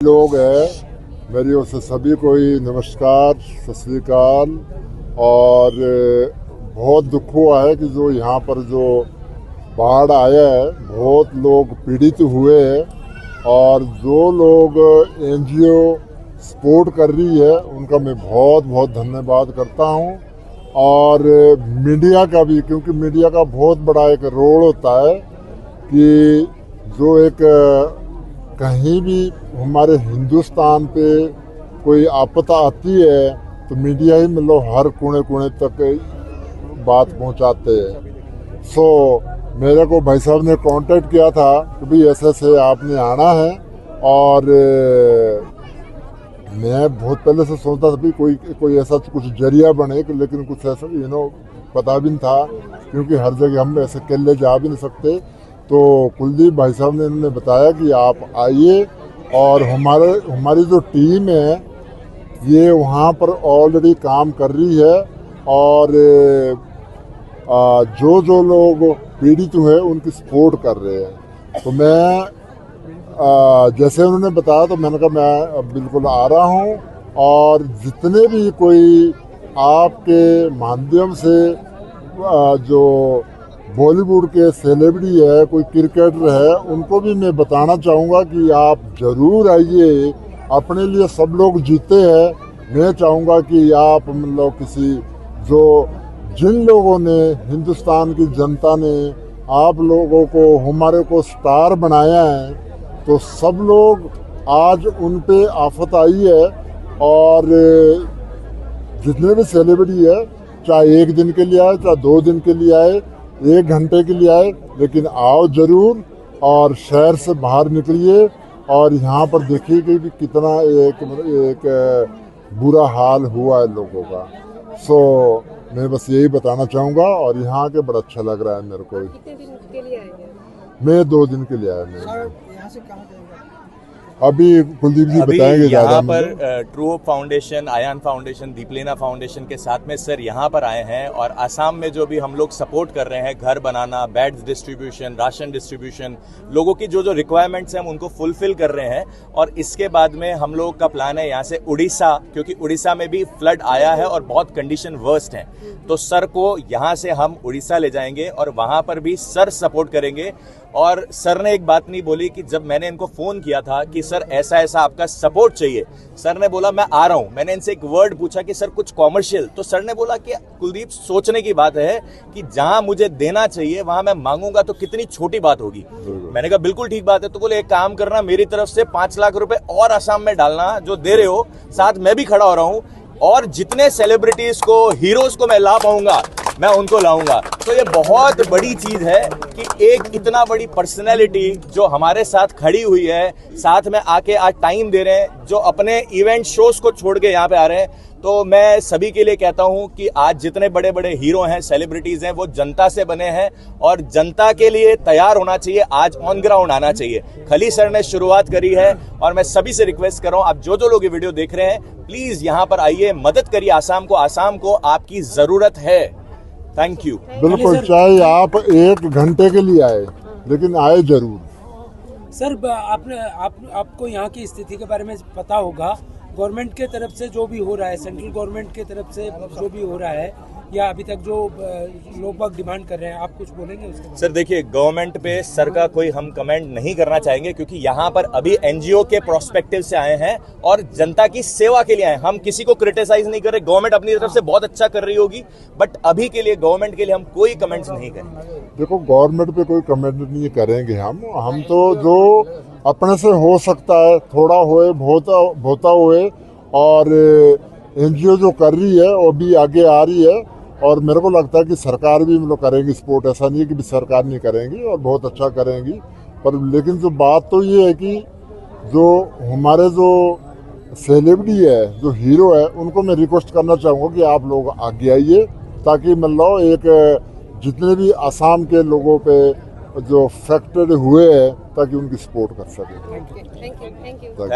लोग हैं, मेरी ओर से सभी को ही नमस्कार, सत श्री अकाल। और बहुत दुख हुआ है कि जो यहाँ पर जो बाढ़ आया है, बहुत लोग पीड़ित हुए हैं और जो लोग एनजीओ सपोर्ट कर रही है उनका मैं बहुत बहुत धन्यवाद करता हूँ। और मीडिया का भी, क्योंकि मीडिया का बहुत बड़ा एक रोल होता है कि जो एक कहीं भी हमारे हिंदुस्तान पे कोई आपदा आती है तो मीडिया ही मतलब हर कोने कोने तक बात पहुंचाते हैं। सो मेरे को भाई साहब ने कांटेक्ट किया था कि भाई ऐसे ऐसे आपने आना है, और मैं बहुत पहले से सोचता था भी कोई ऐसा कुछ जरिया बने, लेकिन कुछ ऐसा पता भी नहीं था, क्योंकि हर जगह हम ऐसे अकेले जा भी नहीं सकते। तो कुलदीप भाई साहब ने इन्होंने बताया कि आप आइए, और हमारी जो टीम है ये वहाँ पर ऑलरेडी काम कर रही है, और जो लोग पीड़ित हुए उनकी सपोर्ट कर रहे हैं। तो मैं जैसे उन्होंने बताया तो मैंने कहा मैं बिल्कुल आ रहा हूँ, और जितने भी कोई आपके माध्यम से जो बॉलीवुड के सेलिब्रिटी है, कोई क्रिकेटर है, उनको भी मैं बताना चाहूँगा कि आप ज़रूर आइए। अपने लिए सब लोग जीते हैं, मैं चाहूँगा कि आप मतलब किसी जिन लोगों ने, हिंदुस्तान की जनता ने आप लोगों को, हमारे को स्टार बनाया है, तो सब लोग आज उन पे आफत आई है। और जितने भी सेलिब्रिटी है, चाहे 1 दिन के लिए आए, चाहे 2 दिन के लिए आए, 1 घंटे के लिए आए, लेकिन आओ जरूर, और शहर से बाहर निकलिए। और यहाँ पर देखिए कि कितना एक बुरा हाल हुआ है लोगों का। सो मैं बस यही बताना चाहूँगा, और यहाँ के बड़ा अच्छा लग रहा है मेरे को। कितने दिन के लिए आएंगे? मैं 2 दिन के लिए आया। मैं यहाँ से कहाँ जाएंगे? अभी कुलदीप जी बताएंगे। यहाँ पर True Hope Foundation, Aayan Foundation, Deeplena Foundation के साथ में सर यहाँ पर आए हैं, और असम में जो भी हम लोग सपोर्ट कर रहे हैं, घर बनाना, बेड्स डिस्ट्रीब्यूशन, राशन डिस्ट्रीब्यूशन, लोगों की जो रिक्वायरमेंट्स हैं हम उनको फुलफिल कर रहे हैं। और इसके बाद में हम लोग का प्लान है यहाँ से उड़ीसा, क्योंकि उड़ीसा में भी फ्लड आया है और बहुत कंडीशन वर्स्ट है, तो सर को यहाँ से हम उड़ीसा ले जाएंगे और वहाँ पर भी सर सपोर्ट करेंगे। और सर ने एक बात नहीं बोली कि जब मैंने इनको फोन किया था कि सर ऐसा ऐसा आपका सपोर्ट चाहिए, सर ने बोला मैं आ रहा हूं। मैंने इनसे एक वर्ड पूछा कि सर कुछ कॉमर्शियल, तो सर ने बोला कि कुलदीप सोचने की बात है कि जहां मुझे देना चाहिए वहां मैं मांगूंगा तो कितनी छोटी बात होगी। मैंने कहा बिल्कुल ठीक बात है। तो बोले एक काम करना, मेरी तरफ से 5 लाख रुपए और असम में डालना, जो दे रहे हो, साथ मैं भी खड़ा हो रहा हूं, और जितने सेलिब्रिटीज को, हीरोज को मैं ला पाऊंगा मैं उनको लाऊंगा। तो ये बहुत बड़ी चीज है कि एक इतना बड़ी पर्सनैलिटी जो हमारे साथ खड़ी हुई है, साथ में आके आज टाइम दे रहे हैं, जो अपने इवेंट शोज को छोड़ के यहाँ पे आ रहे हैं। तो मैं सभी के लिए कहता हूं कि आज जितने बड़े बड़े हीरो हैं, सेलिब्रिटीज हैं, वो जनता से बने हैं, और जनता के लिए तैयार होना चाहिए, आज ऑन ग्राउंड आना चाहिए। खली सर ने शुरुआत करी है, और मैं सभी से रिक्वेस्ट कर रहा हूं, आप जो लोग ये वीडियो देख रहे हैं, प्लीज यहाँ पर आइए, मदद करिए आसाम को। आसाम को आपकी जरूरत है। Thank you. बिल्कुल, चाहे आप 1 घंटे के लिए आए, लेकिन आए जरूर। सर आपको यहाँ की स्थिति के बारे में पता होगा, गवर्नमेंट के तरफ से जो भी हो रहा है, सेंट्रल गवर्नमेंट के तरफ से जो भी हो रहा है, या अभी तक जो लोग बाग डिमांड कर रहे हैं, आप कुछ बोलेंगे उसके? सर देखिए, गवर्नमेंट पे सर का कोई हम कमेंट नहीं करना चाहेंगे, क्योंकि यहाँ पर अभी एनजीओ के प्रोस्पेक्टिव से आए हैं और जनता की सेवा के लिए आए हैं। हम किसी को क्रिटिसाइज नहीं कर रहे, गवर्नमेंट अपनी तरफ से बहुत अच्छा कर रही होगी, बट अभी के लिए गवर्नमेंट के लिए हम कोई कमेंट्स नहीं करेंगे। देखो, गवर्नमेंट पे कोई कमेंट नहीं करेंगे हम तो जो अपने से हो सकता है, थोड़ा होए बहुता होए, और एनजीओ जो कर रही है वो भी आगे आ रही है, और मेरे को लगता है कि सरकार भी मतलब करेंगी सपोर्ट। ऐसा नहीं है कि सरकार नहीं करेंगी, और बहुत अच्छा करेंगी। पर लेकिन जो बात तो ये है कि जो हमारे जो सेलिब्रिटी है, जो हीरो है, उनको मैं रिक्वेस्ट करना चाहूँगा कि आप लोग आगे आइए, ताकि मतलब एक जितने भी असम के लोगों पे जो अफेक्टेड हुए हैं, ताकि उनकी सपोर्ट कर सकें। Thank you.